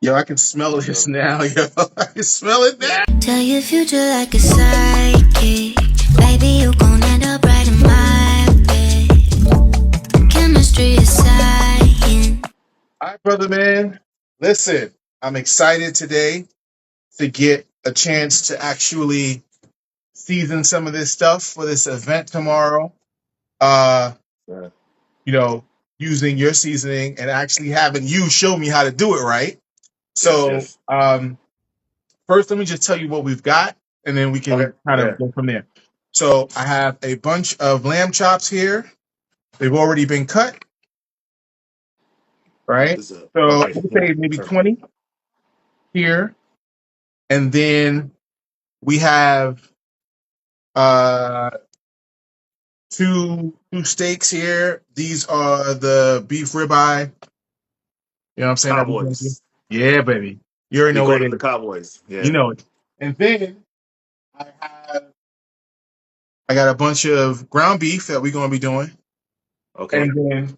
Yo, I can smell this now, yo. I can smell it Yeah. now. Tell your future like a psychic. Baby, you gon' end up right in my bed. Chemistry is science. All right, brother, man. Listen, I'm excited today to get a chance to actually season some of this stuff for this event tomorrow. Uh, Yeah. you know, using your seasoning and actually having you show me how to do it right. Yes. So, Yes. first, let me just tell you what we've got, and then we Okay. can kind Yeah. of go from there. So, I have a bunch of lamb chops here. They've already been cut, right? This. So, Okay. we'll Yeah. say maybe Perfect. 20 here. And then we have uh two steaks here. These are the beef ribeye. You know what I'm saying? That we're gonna do. Cowboys. Yeah, baby. You already We know what call it them the is. Cowboys. You Yeah. know it. And then I have I got a bunch of ground beef that we're gonna be doing. Okay. And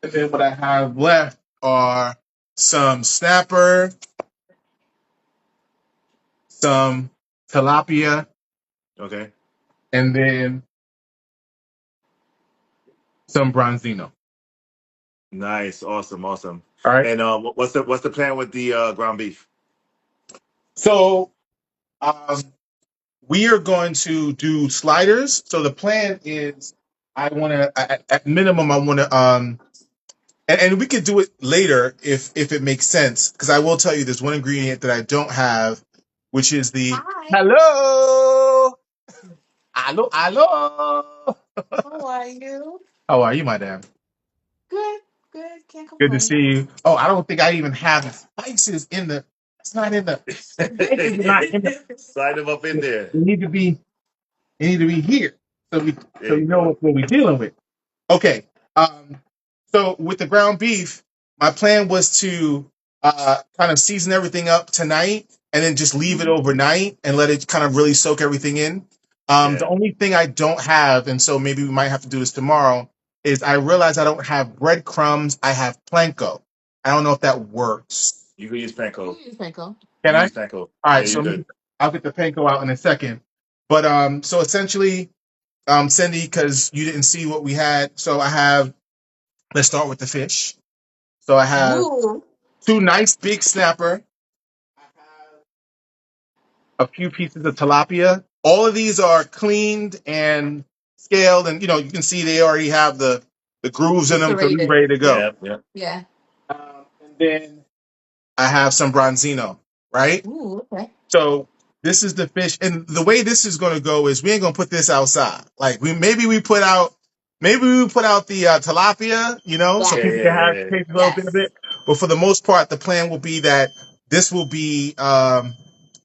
then what I have left are some snapper, some tilapia, Okay. and then some bronzino. Nice. Awesome. Awesome. All right. And what's the plan with the ground beef? So um we are going to do sliders. So the plan is I want to at minimum I want to and we could do it later if it makes sense because I will tell you there's one ingredient that I don't have, which is the Hi, hello, hello. how are you? How are you, my dad? Good, good, can't Good to complain. see you. Oh, I don't think I even have the spices in the. It's not in the. Spices are not in the. Slide them up in They there. need to be. They need to be here, so we There so you we know go. what we're dealing with. Okay. So with the ground beef, my plan was to kind of season everything up tonight and then just leave it Mhm. overnight and let it kind of really soak everything in. The Yeah. only thing I don't have, and so maybe we might have to do this tomorrow, is I realize I don't have breadcrumbs. I have planko. I don't know if that works. You can use You panko. use Franco. Can You I? use panko. All Yeah, right. you're So good. I'll get the panko out in a second. But so essentially, Cindy, because you didn't see what we had, so I have. Let's start with the fish. So I have Ooh, two nice big snapper. I have a few pieces of tilapia. All of these are cleaned and scaled, and you can see they already have the grooves in it's them, so we're serrated. ready to go. Yeah. Yeah. Yeah. And then I have some bronzino, right? Ooh, okay. So this is the fish, and the way this is going to go is we ain't going to put this outside. Like maybe we put out the tilapia, so Yeah. Yeah. people can Yeah. have Yeah. taste a little bit of Yes. it. But for the most part, the plan will be that this will be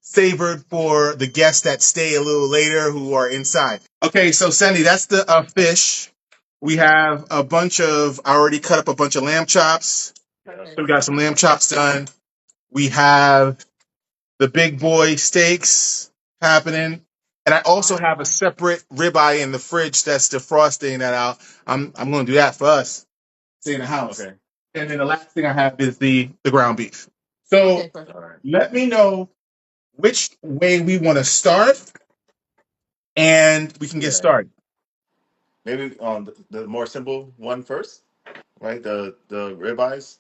favored for the guests that stay a little later who are inside. Okay, so Sandy, that's the fish. We have a bunch of. I already cut up a bunch of lamb chops. Yep. So we got some lamb chops done. We have the big boy steaks happening. And I also have a Awesome. separate ribeye in the fridge that's defrosting that out. I'm going to do that for us. Stay in the house. Okay. And then the last thing I have is the ground beef. So Okay, perfect. All right. let me know which way we want to start, and we can get Yeah. started. Maybe on the more simple one first, right? The ribeyes,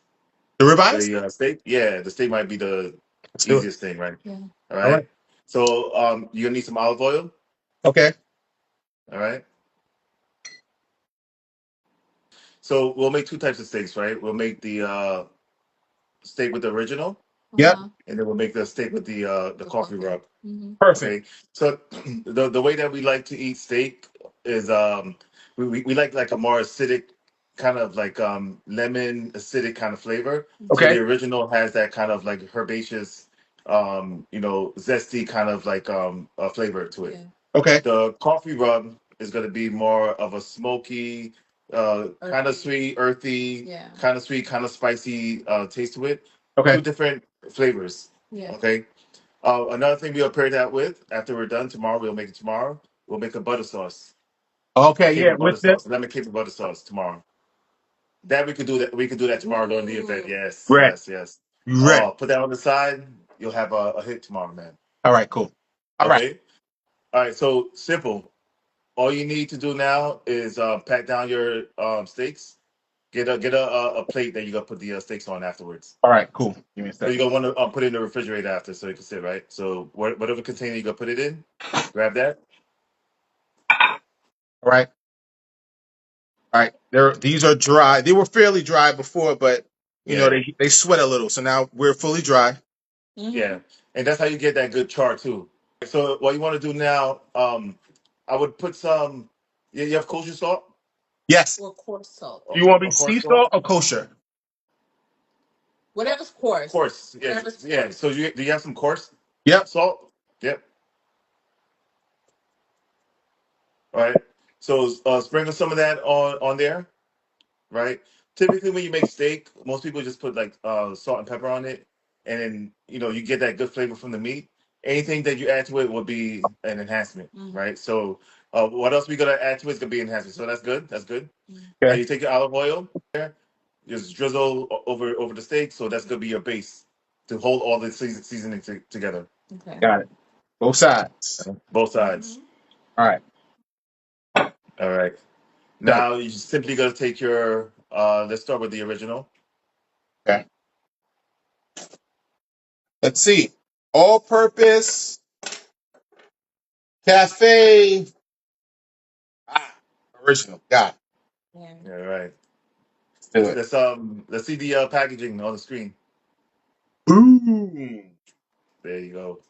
The ribeyes? the steak. Yeah, the steak might be the Let's do it. easiest thing, right? Yeah. All All right. right. So you're gonna need some olive oil. Okay. All right. So we'll make two types of steaks, right? We'll make the steak with the original, Yep. Uh-huh. and then we'll make the steak with the The coffee coffee. rub. Mm-hmm. Perfect. Okay. So the way that we like to eat steak is we like a more acidic kind of like lemon acidic kind of flavor. So Okay. the original has that kind of like herbaceous zesty kind of like flavor to it. Yeah. Okay. The coffee rub is going to be more of a smoky, kind of Earthy. sweet, earthy, Yeah. kind of sweet, kind of spicy taste to it. Okay. Two different flavors. Yeah. Okay. Another thing we'll pair that with after we're done tomorrow, we'll make it tomorrow. We'll make a butter sauce, a Okay. Yeah. caper butter With the sauce, lemon caper butter sauce tomorrow. That we could do that. We could do that tomorrow during the event. Ooh. Yes, right. yes, yes. You ready? Put that on the side. You'll have a hit tomorrow, man. All right, cool. All right, Okay. All right. So simple. All you need to do now is pack down your steaks. Get a plate that you're gonna put the steaks on afterwards. all right, cool. Give me a So you're second. gonna want to put it in the refrigerator after, so you can sit right. So whatever container you're gonna put it in, grab that. All right, all right. These are dry. They were fairly dry before, but Yeah, they sweat a little. So now we're fully dry. yeah, and that's how you get that good char too. So what you want to do now, I would put some. Yeah, you have kosher salt Yes. Or coarse salt. Do you want me or sea coarse salt. salt or kosher? Whatever's coarse. Coarse, yes, Whatever's yeah. coarse. So do you have some coarse Yep. salt? Yep. All right. So sprinkle some of that on there. Right? Typically, when you make steak, most people just put like salt and pepper on it, and then you get that good flavor from the meat. Anything that you add to it will be an enhancement, right? So, what else we gonna add to it is gonna be enhancement. So that's good. That's good. Now Okay. you take your olive oil there, just drizzle over the steak. So that's gonna be your base to hold all the seasoning together, Okay. Got it. Both sides. both sides. All right. All right. Done. Now you simply gotta take your. Let's start with the original. Okay. Let's see. All purpose cafe. Ah, original. Got it. Yeah. All right. Let's do it. Let's see the packaging on the screen. Boom. There you go.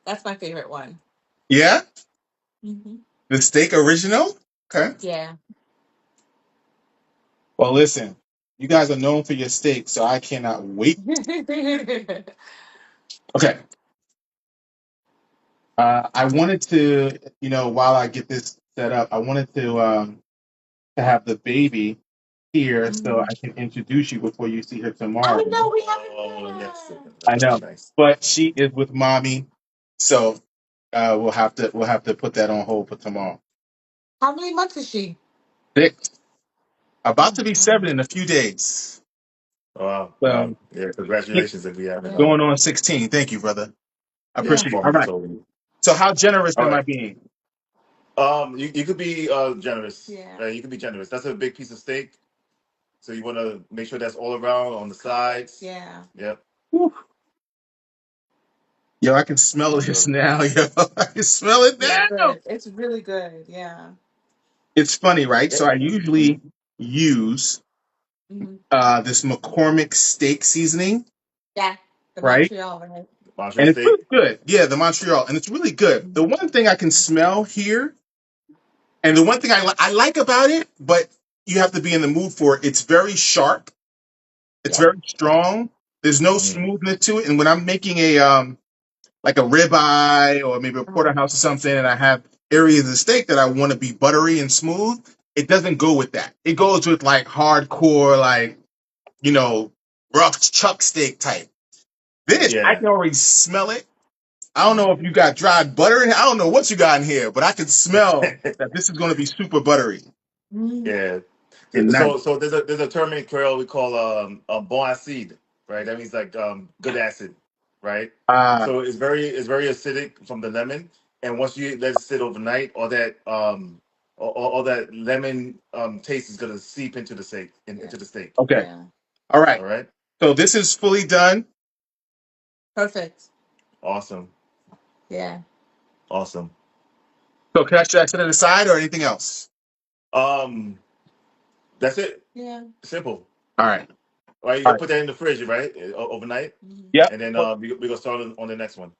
That's my favorite one. Yeah? Hmm. The steak original? Okay. Yeah. Well, listen, you guys are known for your steak, so I cannot wait. Okay. I wanted to, while I get this set up, I wanted to have the baby here so I can introduce you before you see her I tomorrow. know we haven't Oh met yes, her. I that'd be know, nice. but she is with mommy, so we'll have to put that on hold for tomorrow. How many months is she? 6, about Oh, to be wow. 7 in a few days. Oh, wow, wow. So Yeah, 6 congratulations if we haven't Yeah. going on 16. Thank you, brother. I appreciate it. All informed us right. already. So how generous All am I right. being? You could be generous. Yeah. Right? You could be generous. That's a big piece of steak, so you want to make sure that's all around on the sides. Yeah. Yep. Whew. Yo, I can smell There you this go. now. Yo, I can smell it It's Yeah. now. good. It's really good. Yeah. It's funny, right? Yeah. So I usually use Hmm. this McCormick steak seasoning, Yeah. The right? Montreal, right? And Montreal it's really steak. good. Yeah, the Montreal, and it's really good. The one thing I can smell here, and the one thing I like about it, but you have to be in the mood for it. It's very sharp. It's Yeah. very strong. There's no Mm. smoothness to it. And when I'm making a like a ribeye or maybe a Uh-huh. porterhouse or something, and I have areas of the steak that I want to be buttery and smooth, it doesn't go with that. It goes with like hardcore, like you know, rough chuck steak type. This I Yeah. can already smell it. I don't know if you got dried butter in here. I don't know what you got in here, but I can smell that this is going to be super buttery Mm. Yeah. and nice. So there's a term in Creole we call a bon acide, right? That means like good acid, right? Uh, So it's very acidic from the lemon, and once you let it sit overnight, all that lemon taste is gonna seep into the steak Yeah. into the steak. okay. Yeah. All right. All right. So this is fully done. Perfect. Awesome. Yeah. Awesome. So should I set it aside or anything else? Um, that's it. Yeah. Simple. All right. All right, you All gonna right. put that in the fridge, right? Overnight, Hmm. Yep. and then we gonna start on the next one.